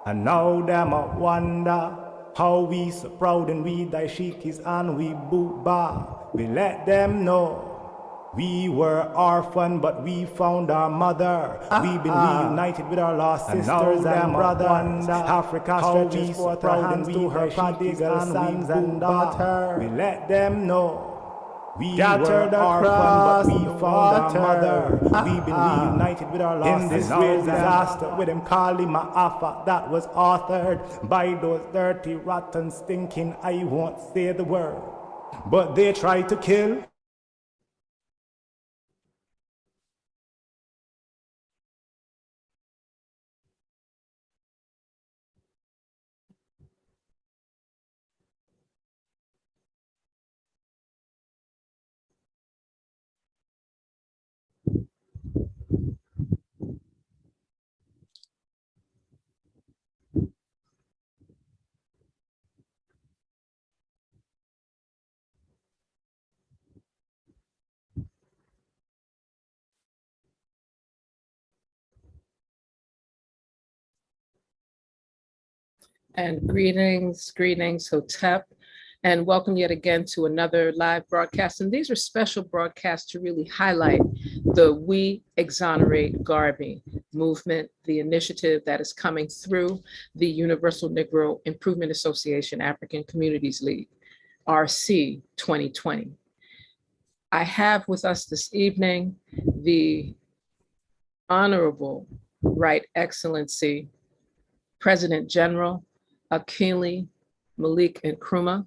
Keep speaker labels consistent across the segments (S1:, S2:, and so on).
S1: And now them a wonder how we so proud and we die shikis and we boot bar. We let them know we were orphaned, but we found our mother. We've been reunited with our lost sisters and brothers. Africa stretches forth her hands to her prodigal sons and daughters. We let them know we gathered across but we found our mother. We've been reunited with our lost in this great disaster with them calling Ma'afa that was authored by those dirty, rotten, stinking, I won't say the word, but they tried to kill.
S2: And greetings, Hotep, and welcome yet again to another live broadcast. And these are special broadcasts to really highlight the We Exonerate Garvey movement, the initiative that is coming through the Universal Negro Improvement Association African Communities League, RC 2020. I have with us this evening the Honorable Right Excellency President General Akili Malik Nkrumah,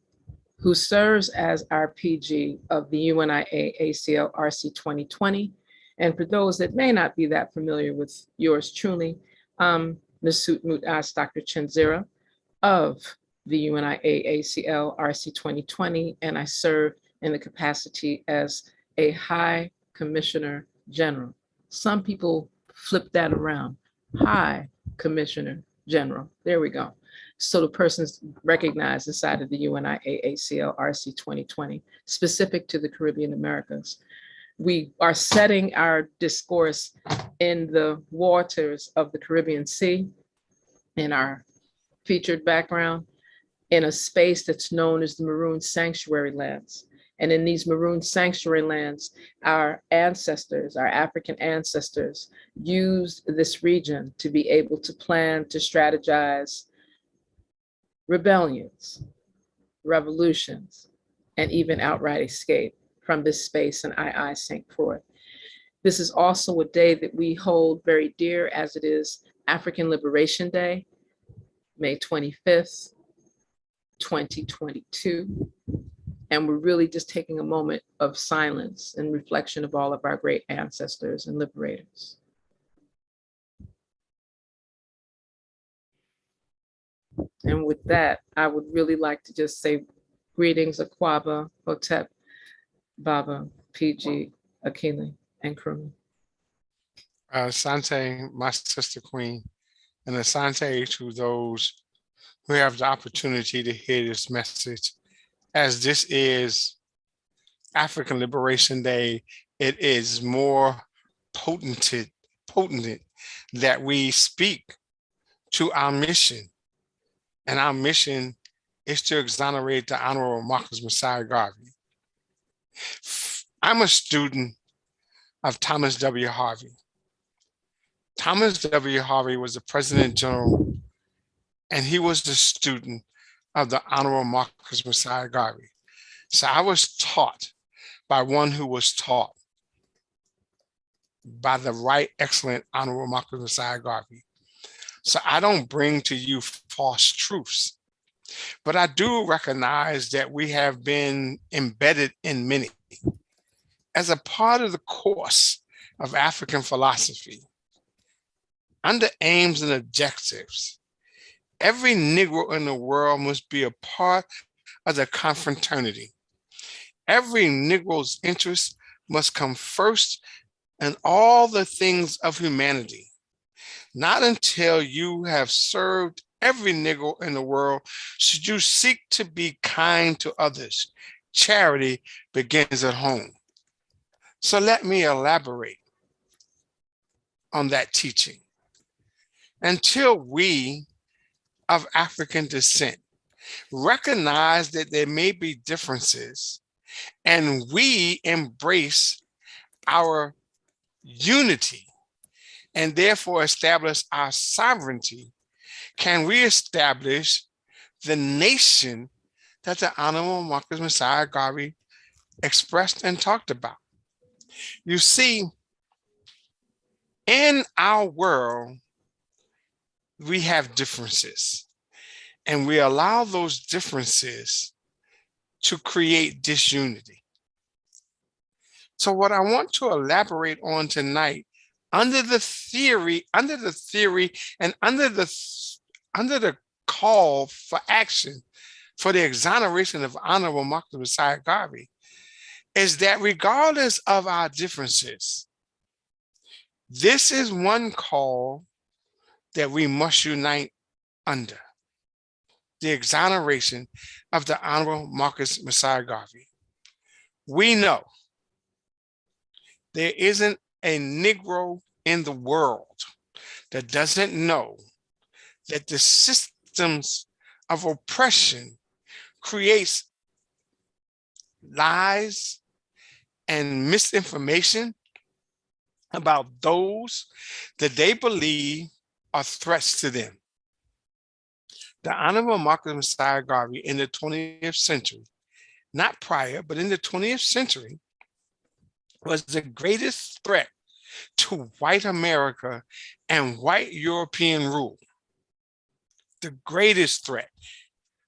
S2: who serves as our PG of the UNIA ACL RC 2020. And for those that may not be that familiar with yours truly, Nasut Mutas Dr. Chenzira of the UNIA ACL RC 2020, and I serve in the capacity as a High Commissioner General. Some people flip that around, High Commissioner General. There we go. So the person's recognized inside of the UNIA ACL RC 2020, specific to the Caribbean Americas. We are setting our discourse in the waters of the Caribbean Sea in our featured background in a space that's known as the Maroon Sanctuary Lands. And in these Maroon Sanctuary Lands, our ancestors, our African ancestors, used this region to be able to plan, to strategize rebellions, revolutions, and even outright escape from this space in St. Croix. This is also a day that we hold very dear, as it is African Liberation Day, May 25th, 2022. And we're really just taking a moment of silence and reflection of all of our great ancestors and liberators. And with that, I would really like to just say greetings, Akwaba, Hotep, Baba, PG, Akili, and Nkrumah.
S3: Asante, my sister queen, and Asante to those who have the opportunity to hear this message. As this is African Liberation Day, it is more potent that we speak to our mission. And our mission is to exonerate the Honorable Marcus Messiah Garvey. I'm a student of Thomas W. Harvey. Thomas W. Harvey was the President General, and he was the student of the Honorable Marcus Messiah Garvey. So I was taught by one who was taught by the Right Excellent Honorable Marcus Messiah Garvey. So I don't bring to you false truths, but I do recognize that we have been embedded in many. As a part of the course of African philosophy, under aims and objectives, every Negro in the world must be a part of the confraternity. Every Negro's interest must come first in all the things of humanity. Not until you have served every Negro in the world should you seek to be kind to others. Charity begins at home. So let me elaborate on that teaching. until we of African descent recognize that there may be differences and we embrace our unity and therefore establish our sovereignty, can we establish the nation that the Honorable Marcus Messiah Garvey expressed and talked about. You see, in our world, we have differences, and we allow those differences to create disunity. So what I want to elaborate on tonight, under the theory and under the call for action for the exoneration of Honorable Marcus Messiah Garvey, is that regardless of our differences, this is one call that we must unite under: the exoneration of the Honorable Marcus Messiah Garvey. We know there isn't a Negro in the world that doesn't know that the systems of oppression creates lies and misinformation about those that they believe are threats to them. The Honorable Marcus Messiah Garvey in the 20th century, not prior, but in the 20th century, was the greatest threat to white America and white European rule. The greatest threat.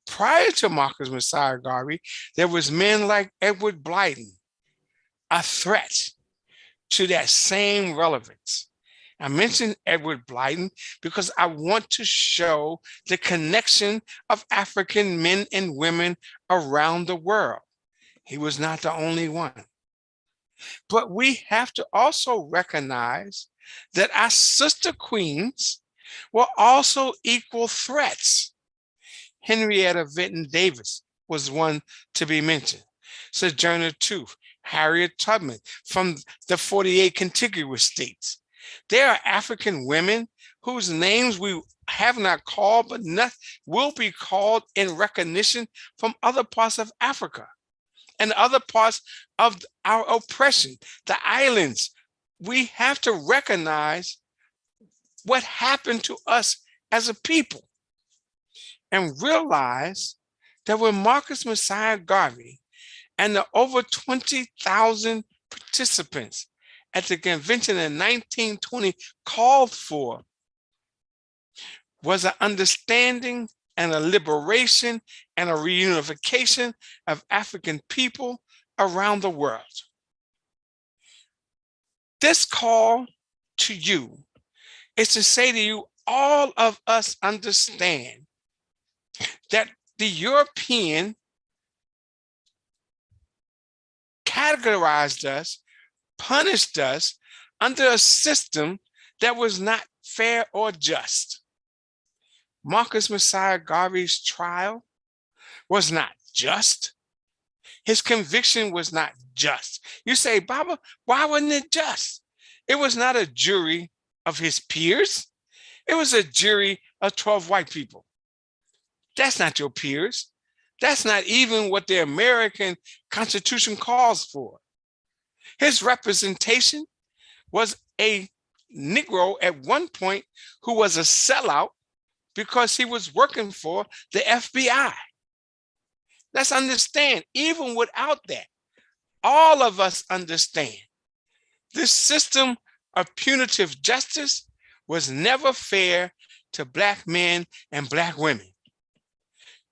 S3: Prior to Marcus Messiah Garvey, there was men like Edward Blyden, a threat to that same relevance. I mentioned Edward Blyden because I want to show the connection of African men and women around the world. He was not the only one. But we have to also recognize that our sister queens were also equal threats. Henrietta Vinton Davis was one to be mentioned. Sojourner Truth, Harriet Tubman from the 48 contiguous states. There are African women whose names we have not called, but will be called in recognition from other parts of Africa and other parts of our oppression, the islands. We have to recognize what happened to us as a people and realize that when Marcus Messiah Garvey and the over 20,000 participants at the convention in 1920 called for was an understanding and a liberation and a reunification of African people around the world. This call to you is to say to you, all of us understand that the European categorized us, punished us under a system that was not fair or just. Marcus Messiah Garvey's trial was not just. His conviction was not just. You say, Baba, why wasn't it just? It was not a jury of his peers. It was a jury of 12 white people. That's not your peers. That's not even what the American Constitution calls for. His representation was a Negro at one point who was a sellout because he was working for the FBI. Let's understand, even without that, all of us understand this system of punitive justice was never fair to Black men and Black women.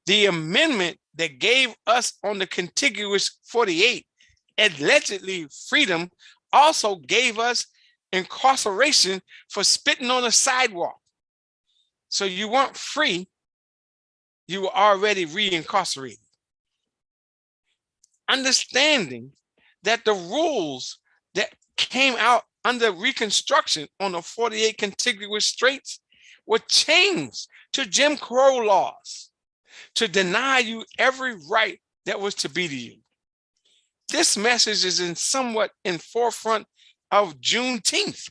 S3: The amendment that gave us on the contiguous 48 allegedly freedom also gave us incarceration for spitting on a sidewalk. So you weren't free, you were already re-incarcerated. Understanding that the rules that came out under Reconstruction on the 48 contiguous states were changed to Jim Crow laws to deny you every right that was to be to you. This message is somewhat in forefront of Juneteenth,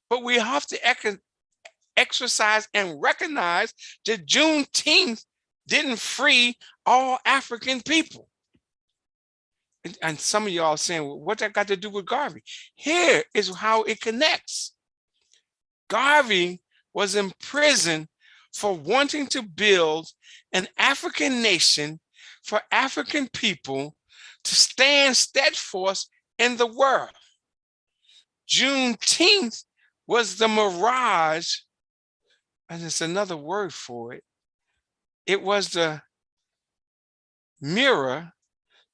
S3: but we have to exercise and recognize that Juneteenth didn't free all African people. And some of y'all are saying, well, what that got to do with Garvey? Here is how it connects. Garvey was in prison for wanting to build an African nation for African people to stand steadfast in the world. Juneteenth was the mirage, and it's another word for it. It was the mirror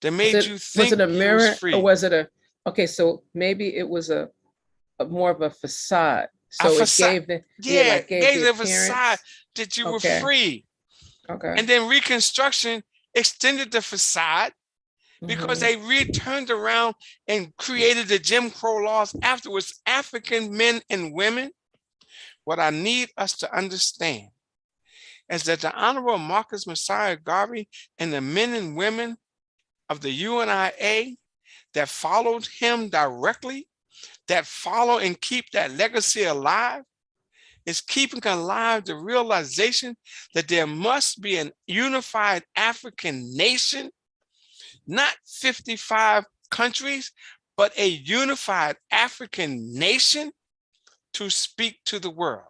S3: that made you think
S2: was it a
S3: you
S2: mirror
S3: was free.
S2: or was it okay, so maybe it was a more of a facade.
S3: A
S2: So it
S3: facade.
S2: gave the
S3: It gave the
S2: appearance.
S3: facade that you were free.
S2: Okay.
S3: And then Reconstruction extended the facade because they returned around and created the Jim Crow laws afterwards. African men and women, what I need us to understand is that the Honorable Marcus Messiah Garvey and the men and women of the UNIA that followed him directly, that follow and keep that legacy alive, is keeping alive the realization that there must be an unified African nation, not 55 countries, but a unified African nation to speak to the world.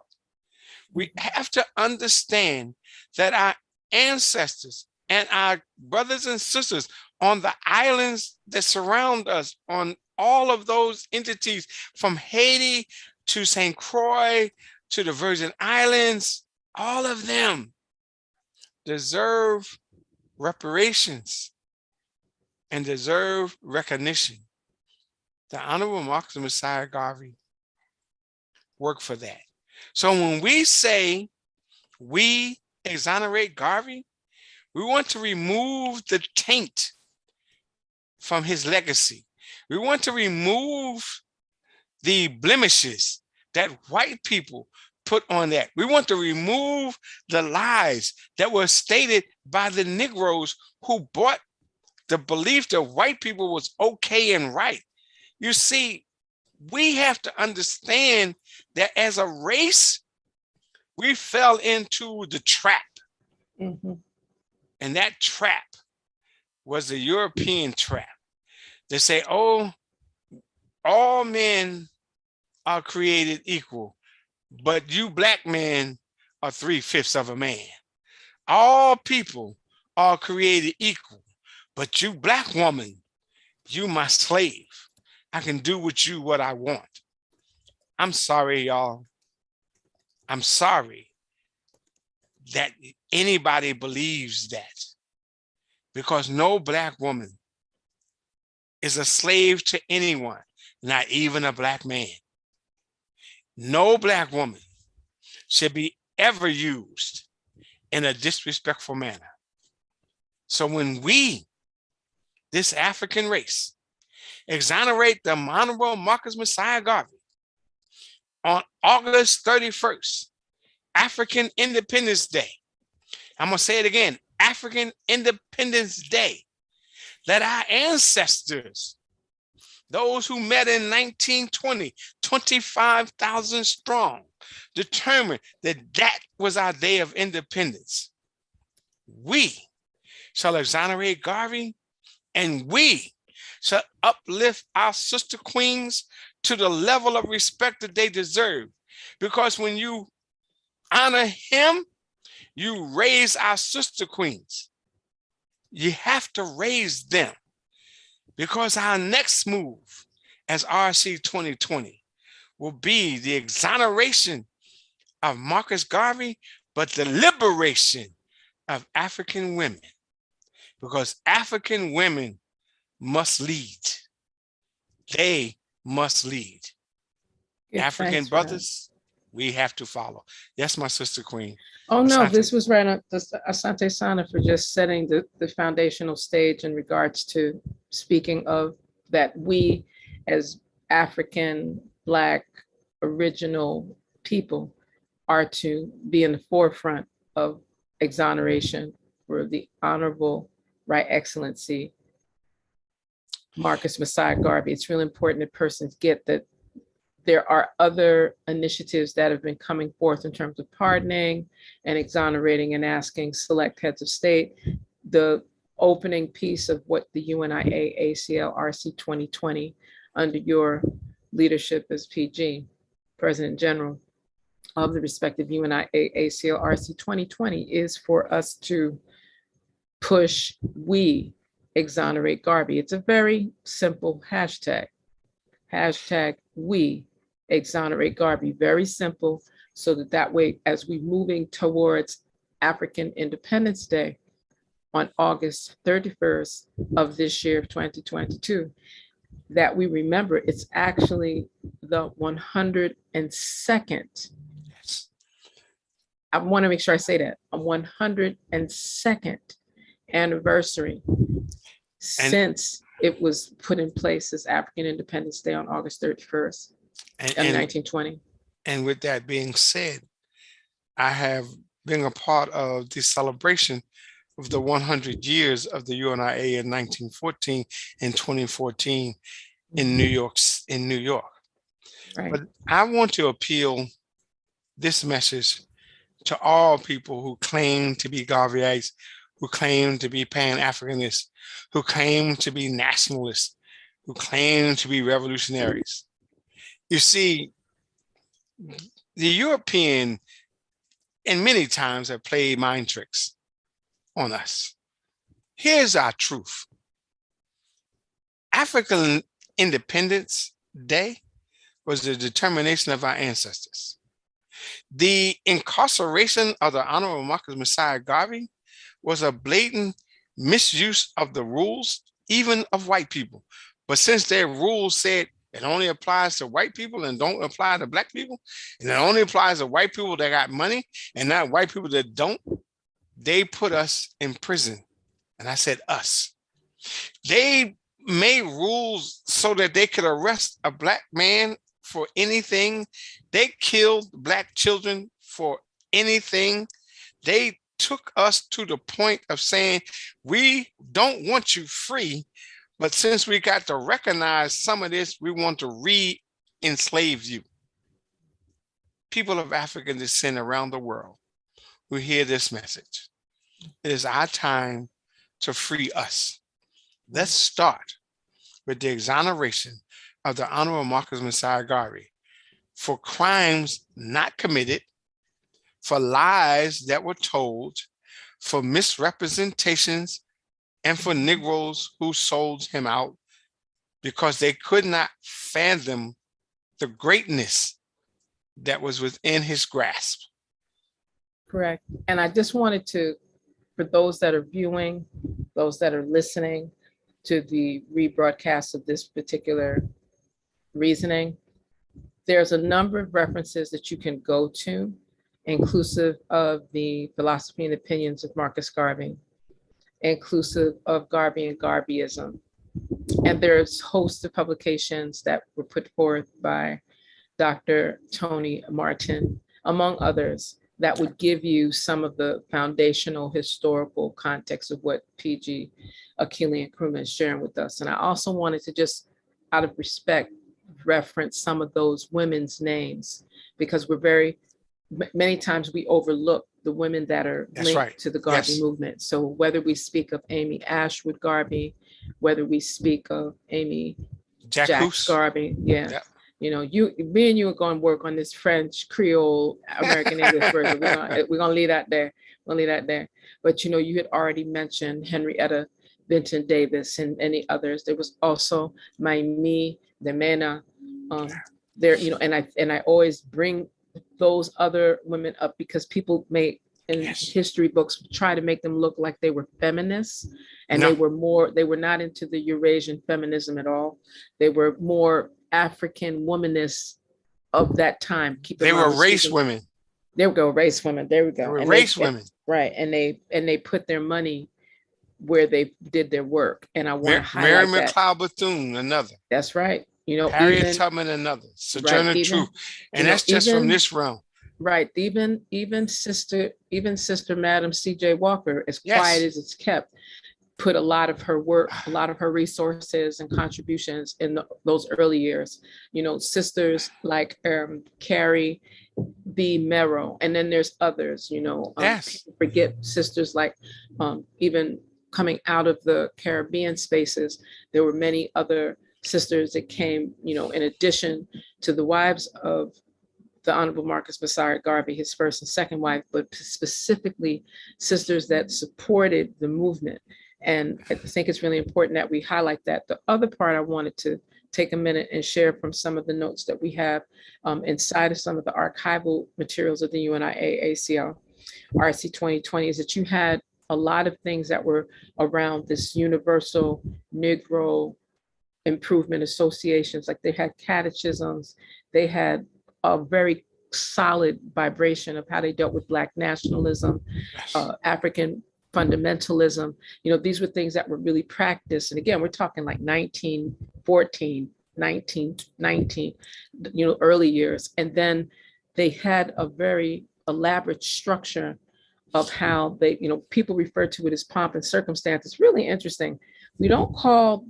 S3: We have to understand that our ancestors and our brothers and sisters on the islands that surround us, on all of those entities from Haiti to St. Croix to the Virgin Islands, all of them deserve reparations and deserve recognition. The Honorable Marcus Messiah Garvey worked for that. So when we say we exonerate Garvey, we want to remove the taint from his legacy. We want to remove the blemishes that white people put on that. We want to remove the lies that were stated by the Negroes who brought the belief that white people was okay and right. You see, we have to understand that as a race, we fell into the trap. And that trap was the European trap. They say, oh, all men are created equal, but you black men are 3/5 of a man. All people are created equal, but you black woman, you my slave. I can do with you what I want. I'm sorry, y'all. I'm sorry that anybody believes that, because no black woman is a slave to anyone, not even a black man. No black woman should be ever used in a disrespectful manner. So when we, this African race, exonerate the Honorable Marcus Messiah Garvey on August 31st, African Independence Day. I'm going to say it again, African Independence Day. Let our ancestors, those who met in 1920, 25,000 strong, determined that that was our day of independence. We shall exonerate Garvey, and we shall uplift our sister queens to the level of respect that they deserve. Because when you honor him, you raise our sister queens. You have to raise them, because our next move as RC 2020 will be the exoneration of Marcus Garvey, but the liberation of African women, because African women must lead. They must lead. African brothers, we have to follow. That's my sister queen.
S2: Oh, no,
S3: Asante.
S2: this was right on. Asante Sana for just setting the foundational stage in regards to speaking of that we as African, Black, original people are to be in the forefront of exoneration for the Honorable Right Excellency Marcus Messiah Garvey. It's really important that persons get that there are other initiatives that have been coming forth in terms of pardoning and exonerating and asking select heads of state. The opening piece of what the UNIA ACL-RC 2020 under your leadership as PG, President General of the respective UNIA ACL-RC 2020 is for us to push we exonerate Garvey. It's a very simple hashtag. Hashtag we exonerate Garvey. Very simple, so that way, as we're moving towards African Independence Day on August 31st of this year, 2022, that we remember it's actually the 102nd.
S3: Yes.
S2: I want to make sure I say that, a 102nd anniversary since it was put in place as African Independence Day on August 31st of 1920.
S3: And with that being said, I have been a part of the celebration of the 100 years of the UNIA in 1914 and 2014 in New York.
S2: Right.
S3: But I want to appeal this message to all people who claim to be Garveyites, who claim to be Pan-Africanists, who claim to be nationalists, who claim to be revolutionaries. You see, the European, and many times have played mind tricks on us. Here's our truth. African Independence Day was the determination of our ancestors. The incarceration of the Honorable Marcus Messiah Garvey was a blatant misuse of the rules, even of white people. But since their rules said it only applies to white people and don't apply to black people, and it only applies to white people that got money and not white people that don't, they put us in prison. And I said us. They made rules so that they could arrest a black man for anything. They killed black children for anything. They took us to the point of saying, we don't want you free, but since we got to recognize some of this, we want to re-enslave you. People of African descent around the world who hear this message, it is our time to free us. Let's start with the exoneration of the Honorable Marcus Messiah Garvey for crimes not committed, for lies that were told, for misrepresentations, and for Negroes who sold him out because they could not fathom the greatness that was within his grasp.
S2: Correct. And I just wanted to, for those that are viewing, those that are listening to the rebroadcast of this particular reasoning, there's a number of references that you can go to, inclusive of the philosophy and opinions of Marcus Garvey, inclusive of Garvey and Garveyism. And there's hosts of publications that were put forth by Dr. Tony Martin, among others, that would give you some of the foundational historical context of what PG Achille and Nkrumah is sharing with us. And I also wanted to just, out of respect, reference some of those women's names, because many times we overlook the women that are linked to the Garvey movement. So whether we speak of Amy Ashwood Garvey, whether we speak of Amy Jacques Garvey, you know, me and you are going to work on this French Creole American English version. We're gonna leave that there. We'll leave that there. But you know, you had already mentioned Henrietta Benton Davis and any others. There was also Maimie Demena. There, you know, and I always bring those other women up because people may in history books try to make them look like they were feminists, and they were not into the Eurasian feminism at all. They were more African womanists of that time.
S3: They were race women.
S2: There we go, race women. There we go.
S3: They were race women.
S2: Right, and they put their money where they did their work. And I want to
S3: Mary
S2: highlight
S3: McLeod Bethune, another.
S2: That's right. You know,
S3: Harriet Tubman, another. Sojourner Truth, and that's just from this realm.
S2: Right. Even sister Madam C.J. Walker, as quiet as it's kept, put a lot of her work, a lot of her resources and contributions in those early years. You know, sisters like Carrie B. Merrow, and then there's others, you know,
S3: Yes.
S2: people forget sisters like even coming out of the Caribbean spaces, there were many other sisters that came, you know, in addition to the wives of the Honorable Marcus Messiah Garvey, his first and second wife, but specifically sisters that supported the movement. And I think it's really important that we highlight that. The other part I wanted to take a minute and share from some of the notes that we have inside of some of the archival materials of the UNIA ACL RC 2020 is that you had a lot of things that were around this universal Negro improvement associations. Like they had catechisms, they had a very solid vibration of how they dealt with Black nationalism,
S3: Yes.
S2: African fundamentalism. You know, these were things that were really practiced. And again, we're talking like 1914, 1919, you know, early years. And then they had a very elaborate structure of how they, you know, people refer to it as pomp and circumstance. It's really interesting. We don't call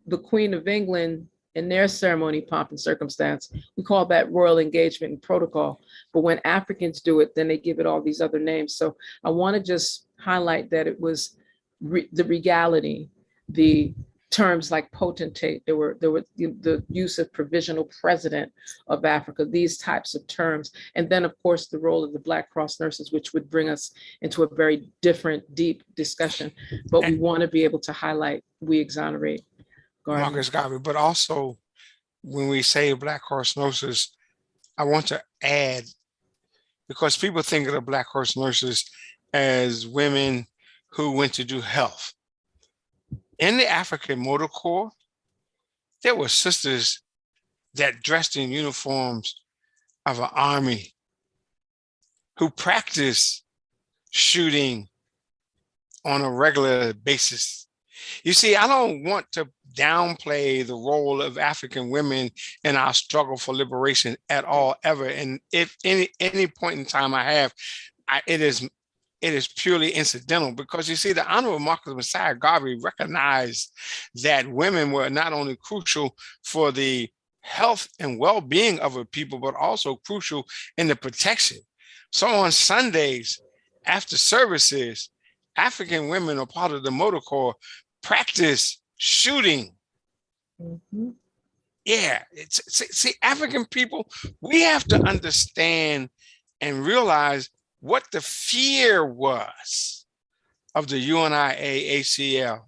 S2: the Queen of England in their ceremony pomp and circumstance. We call that royal engagement and protocol. But when Africans do it, then they give it all these other names. So I want to just highlight that it was the regality, the terms like potentate, there were the use of provisional president of Africa, these types of terms. And then of course the role of the Black Cross nurses, which would bring us into a very different, deep discussion. But we want to be able to highlight we exonerate Garvey.
S3: Marcus Garvey, but also when we say Black Cross nurses, I want to add, because people think of the Black Cross nurses as women who went to do health. In the African Motor Corps, there were sisters that dressed in uniforms of an army who practiced shooting on a regular basis. You see, I don't want to downplay the role of African women in our struggle for liberation at all, ever. And if any point in time I have, it is purely incidental, because you see, the Honorable Marcus Messiah Garvey recognized that women were not only crucial for the health and well-being of a people, but also crucial in the protection. So on Sundays, after services, African women are part of the Motor Corps practice shooting.
S2: Mm-hmm.
S3: Yeah, see, African people, we have to understand and realize what the fear was of the UNIA ACL.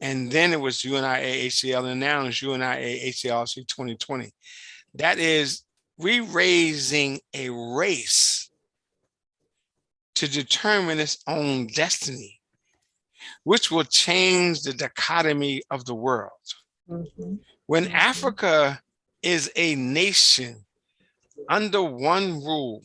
S3: And then it was UNIA ACL, and now it's UNIA ACLC 2020. That is, we raising a race to determine its own destiny, which will change the dichotomy of the world.
S2: Mm-hmm.
S3: When Africa is a nation under one rule,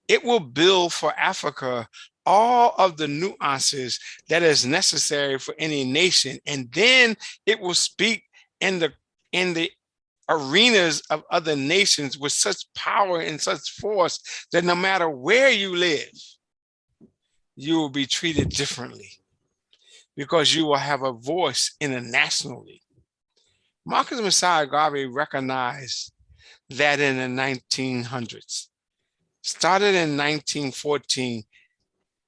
S3: it will build for Africa all of the nuances that is necessary for any nation. And then it will speak in the arenas of other nations with such power and such force that no matter where you live, you will be treated differently because you will have a voice internationally. Marcus Messiah Garvey recognized that in the 1900s, started in 1914,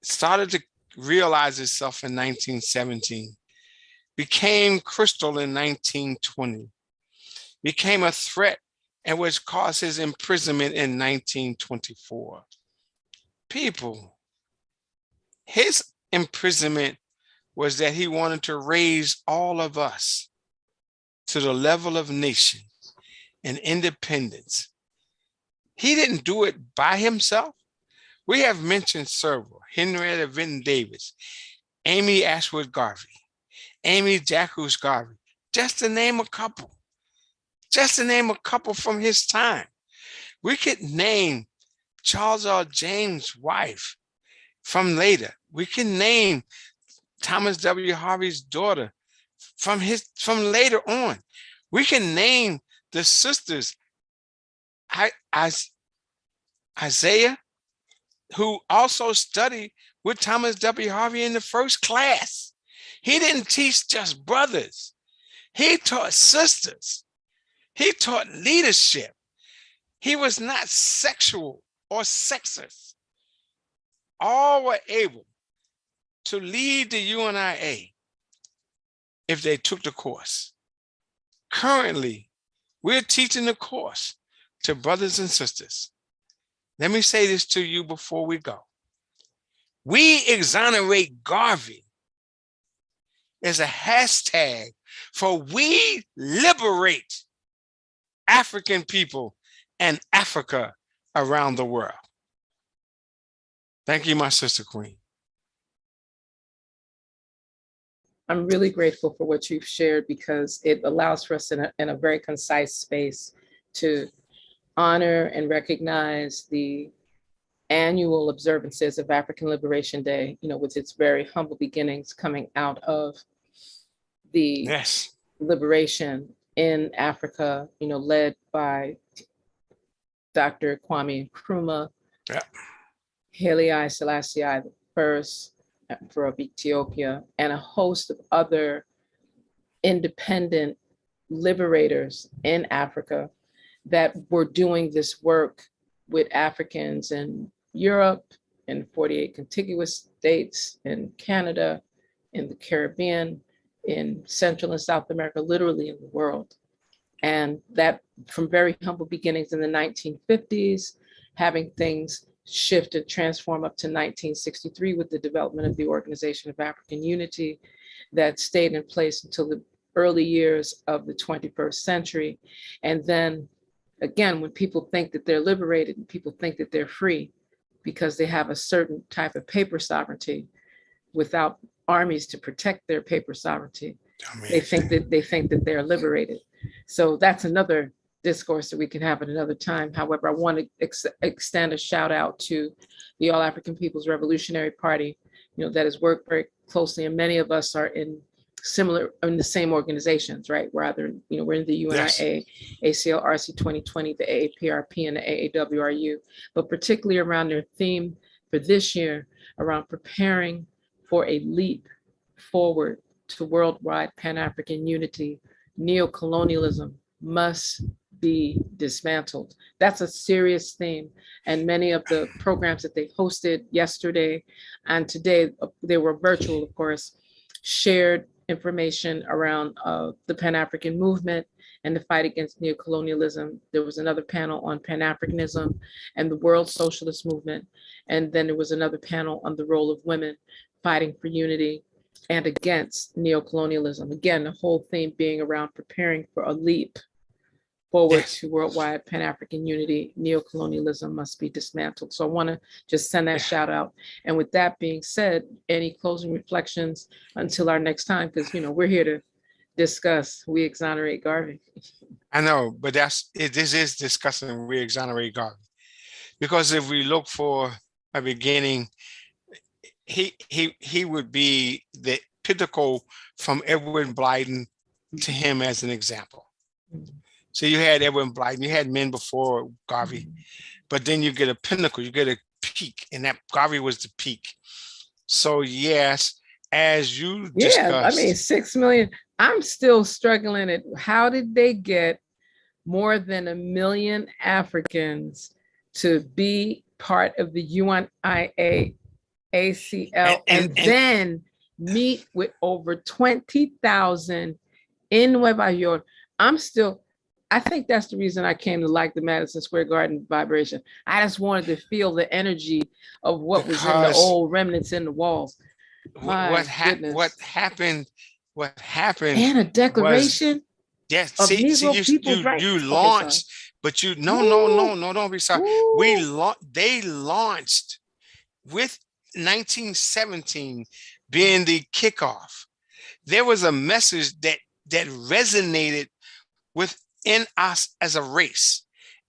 S3: started to realize itself in 1917, became crystal in 1920, became a threat, and which caused his imprisonment in 1924. People, his imprisonment was that he wanted to raise all of us to the level of nation and independence. He didn't do it by himself. We have mentioned several: Henrietta Vinton Davis, Amy Ashwood Garvey, Amy Jacques Garvey, just to name a couple. Just to name a couple from his time. We could name Charles R. James' wife from later. We can name Thomas W. Harvey's daughter from later on. We can name the sisters, Isaiah, who also studied with Thomas W. Harvey in the first class. He didn't teach just brothers. He taught sisters. He taught leadership. He was not sexual or sexist. All were able to lead the UNIA if they took the course. Currently, we're teaching the course to brothers and sisters. Let me say this to you before we go. We Exonerate Garvey is a hashtag for we liberate African people and Africa around the world. Thank you, my sister queen.
S2: I'm really grateful for what you've shared, because it allows for us in a very concise space to honor and recognize the annual observances of African Liberation Day, with its very humble beginnings coming out of the liberation in Africa, led by Dr. Kwame Nkrumah, Haile Selassie I, Emperor of Ethiopia, and a host of other independent liberators in Africa that were doing this work with Africans in Europe, in 48 contiguous states, in Canada, in the Caribbean, in Central and South America, literally in the world. And that from very humble beginnings in the 1950s, having things shift and transform up to 1963 with the development of the Organization of African Unity that stayed in place until the early years of the 21st century. And then again, when people think that they're liberated and people think that they're free because they have a certain type of paper sovereignty without armies to protect their paper sovereignty, they think that they're liberated. So that's another discourse that we can have at another time. However, I want to extend a shout out to the All African People's Revolutionary Party, that has worked very closely, and many of us are in the same organizations, right? We're either, we're in the UNIA, ACL, RC 2020, the AAPRP, and the AAWRU, but particularly around their theme for this year, around preparing for a leap forward to worldwide Pan-African unity. Neocolonialism must be dismantled. That's a serious theme. And many of the programs that they hosted yesterday and today, they were virtual, of course, shared information around the Pan-African movement and the fight against neocolonialism. There was another panel on Pan-Africanism and the world socialist movement. And then there was another panel on the role of women fighting for unity and against neocolonialism. Again, the whole theme being around preparing for a leap forward to worldwide Pan-African unity. Neocolonialism must be dismantled. So I want to just send that shout out. And with that being said, any closing reflections until our next time? Because, we're here to discuss We Exonerate Garvey.
S3: I know, but this is discussing We Exonerate Garvey. Because if we look for a beginning, he would be the pinnacle from Edward Blyden to him as an example. So you had Edward Blyden, you had men before Garvey, but then you get a pinnacle, you get a peak, and that Garvey was the peak. So yes, as you discussed,
S2: 6 million. I'm still struggling at how did they get more than 1 million Africans to be part of the UNIA ACL and then meet with over 20,000 in Nueva York. I think that's the reason I came to like the Madison Square Garden vibration. I just wanted to feel the energy of what was in the old remnants in the walls.
S3: What happened?
S2: And a declaration.
S3: Yes,
S2: of Negro people's rights.
S3: You launched, but you no, don't be sorry. They launched with 1917 being the kickoff. There was a message that resonated within us as a race.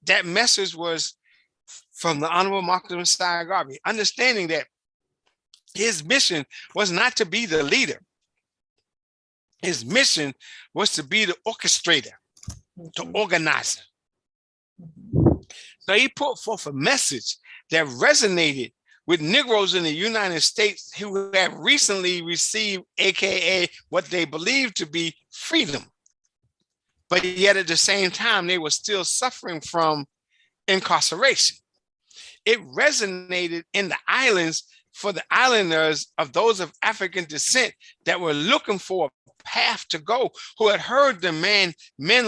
S3: That message was from the Honorable Marcus Messiah Garvey, understanding that his mission was not to be the leader. His mission was to be the orchestrator, the organizer. So he put forth a message that resonated with Negroes in the United States who have recently received, AKA what they believe to be freedom. But yet at the same time, they were still suffering from incarceration. It resonated in the islands for the islanders of those of African descent that were looking for a path to go, who had heard the men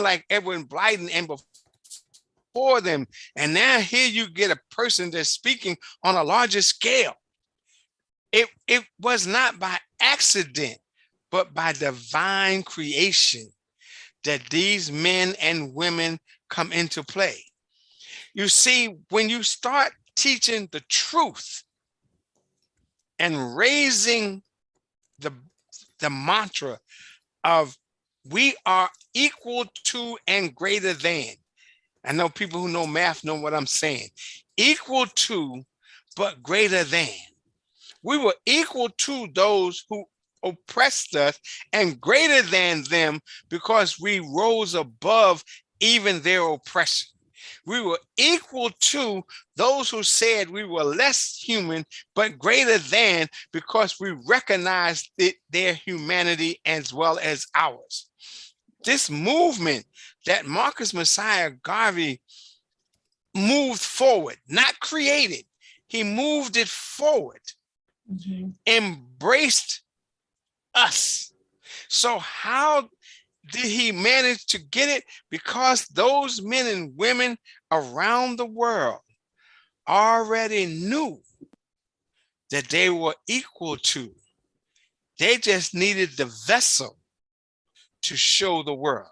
S3: like Edwin Blyden and before them. And now here you get a person that's speaking on a larger scale. It was not by accident, but by divine creation that these men and women come into play. You see, when you start teaching the truth and raising the mantra of we are equal to and greater than. I know people who know math know what I'm saying. Equal to, but greater than. We were equal to those who oppressed us and greater than them because we rose above even their oppression. We were equal to those who said we were less human, but greater than because we recognized their humanity as well as ours. This movement that Marcus Messiah Garvey moved forward, not created, he moved it forward, embraced us. So how did he manage to get it? Because those men and women around the world already knew that they were equal to. They just needed the vessel to show the world.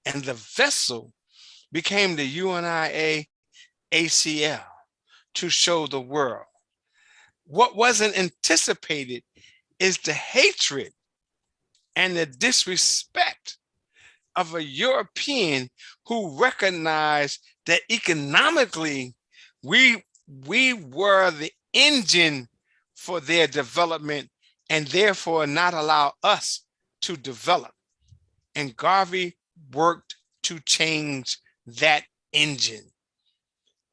S3: And the vessel became the UNIA ACL to show the world. What wasn't anticipated is the hatred and the disrespect of a European who recognized that economically we were the engine for their development and therefore not allow us to develop. And Garvey worked to change that engine.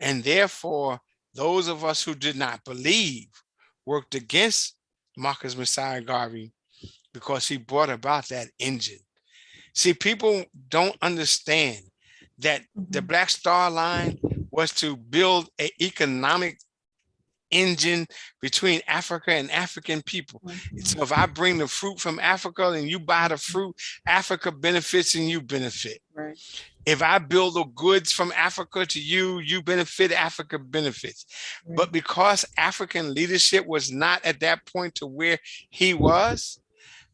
S3: And therefore, those of us who did not believe worked against Marcus Messiah Garvey because he brought about that engine. See, people don't understand that the Black Star Line was to build an economic engine between Africa and African people. So if I bring the fruit from Africa and you buy the fruit, Africa benefits and you benefit.
S2: Right.
S3: If I build the goods from Africa to you, you benefit, Africa benefits.
S2: Right.
S3: But because African leadership was not at that point to where he was,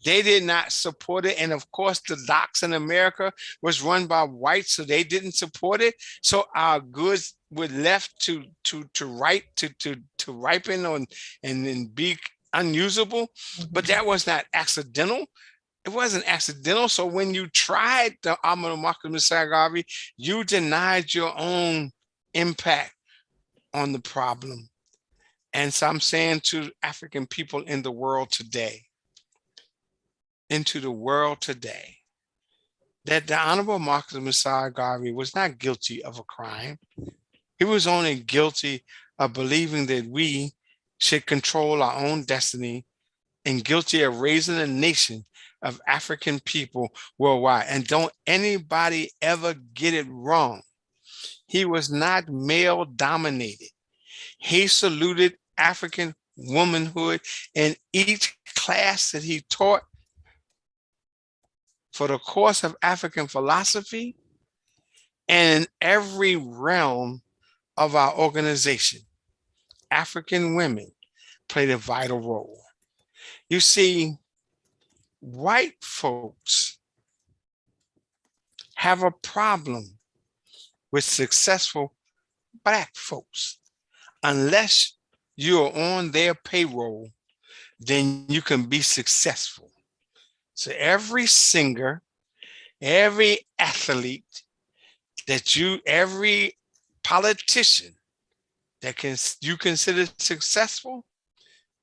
S3: they did not support it. And of course, the docks in America was run by whites, so they didn't support it. So our goods were left to ripen and be unusable. But that was not accidental. It wasn't accidental. So when you tried the Marcus Messiah Garvey, you denied your own impact on the problem. And so I'm saying to African people in the world today, that the Honorable Marcus Messiah Garvey was not guilty of a crime. He was only guilty of believing that we should control our own destiny and guilty of raising a nation of African people worldwide. And don't anybody ever get it wrong. He was not male dominated. He saluted African womanhood in each class that he taught for the course of African philosophy and in every realm of our organization. African women played a vital role. You see, white folks have a problem with successful Black folks. Unless you're on their payroll, then you can be successful. So every singer, every athlete every politician that you consider successful,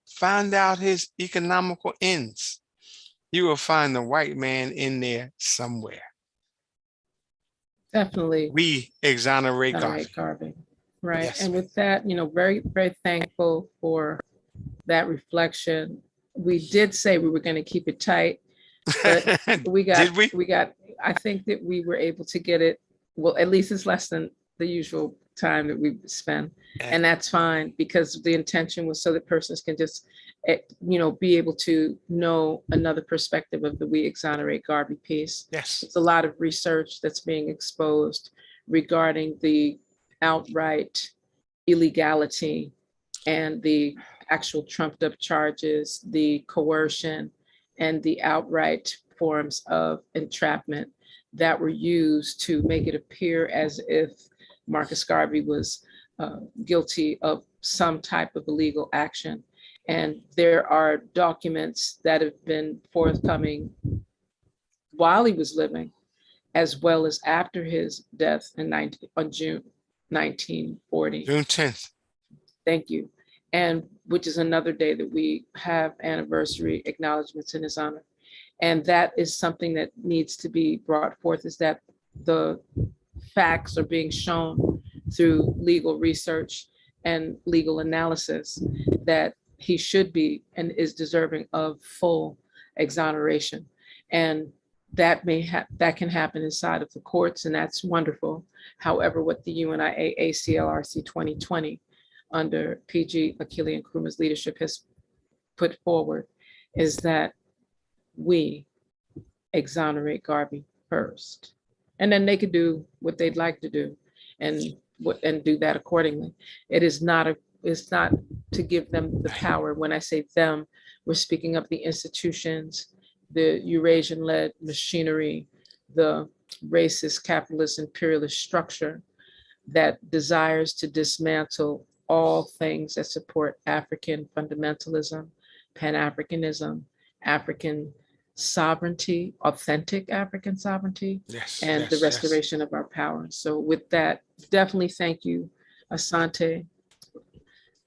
S3: find out his economical ends. You will find the white man in there somewhere.
S2: Definitely.
S3: We exonerate
S2: All right,
S3: Garvey.
S2: Garvey. Right.
S3: Yes,
S2: And
S3: ma'am.
S2: with that, very, very thankful for that reflection. We did say we were going to keep it tight, but
S3: Did we?
S2: I think that we were able to get it. Well, at least it's less than the usual time that we spend. And that's fine, because the intention was so that persons can just, be able to know another perspective of the We Exonerate Garvey piece.
S3: Yes.
S2: It's a lot of research that's being exposed regarding the outright illegality and the actual trumped up charges, the coercion, and the outright forms of entrapment that were used to make it appear as if Marcus Garvey was guilty of some type of illegal action. And there are documents that have been forthcoming while he was living, as well as after his death on June 1940.
S3: June 10th.
S2: Thank you. And which is another day that we have anniversary acknowledgements in his honor. And that is something that needs to be brought forth, is that the facts are being shown through legal research and legal analysis that he should be and is deserving of full exoneration. And that can happen inside of the courts, and that's wonderful. However, what the UNIA ACLRC 2020 under PG Achille Nkrumah's leadership has put forward is that we exonerate Garvey first, and then they could do what they'd like to do and do that accordingly. It's not to give them the power. When I say them, we're speaking of the institutions, the Eurasian-led machinery, the racist, capitalist, imperialist structure that desires to dismantle all things that support African fundamentalism, Pan-Africanism, African sovereignty, authentic African sovereignty,
S3: Yes.
S2: and
S3: yes,
S2: the
S3: yes.
S2: restoration of our power. So with that, definitely thank you, Asante,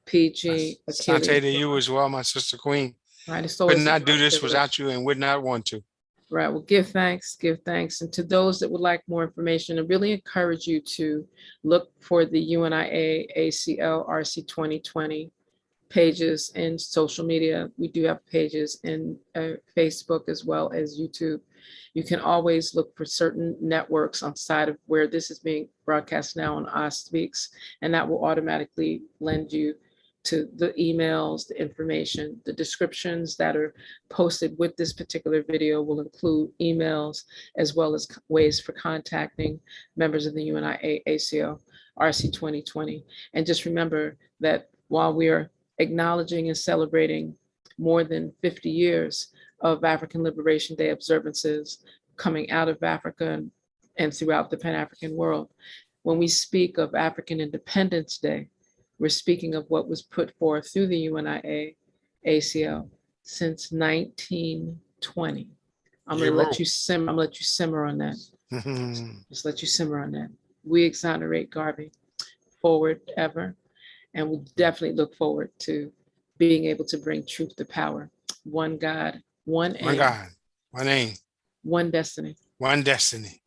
S2: PG,
S3: Asante to
S2: Achille.
S3: you as well, my sister queen.
S2: Right, it's
S3: Could
S2: always a
S3: not do this
S2: privilege.
S3: without you and would not want to.
S2: Right, well, give thanks. And to those that would like more information, I really encourage you to look for the UNIA ACLRC 2020 pages in social media. We do have pages in Facebook as well as YouTube. You can always look for certain networks on side of where this is being broadcast now on Speaks, and that will automatically lend you to the emails, the information. The descriptions that are posted with this particular video will include emails as well as ways for contacting members of the UNIA ACL RC 2020. And just remember that while we are acknowledging and celebrating more than 50 years of African Liberation Day observances coming out of Africa and throughout the Pan-African world, when we speak of African Independence Day, we're speaking of what was put forth through the UNIA ACL since 1920. I'm gonna let you simmer on that. Just let you simmer on that. We exonerate Garvey forward ever. And we definitely look forward to being able to bring truth to power. One God, one aim,
S3: One God, one aim,
S2: one destiny.
S3: one destiny.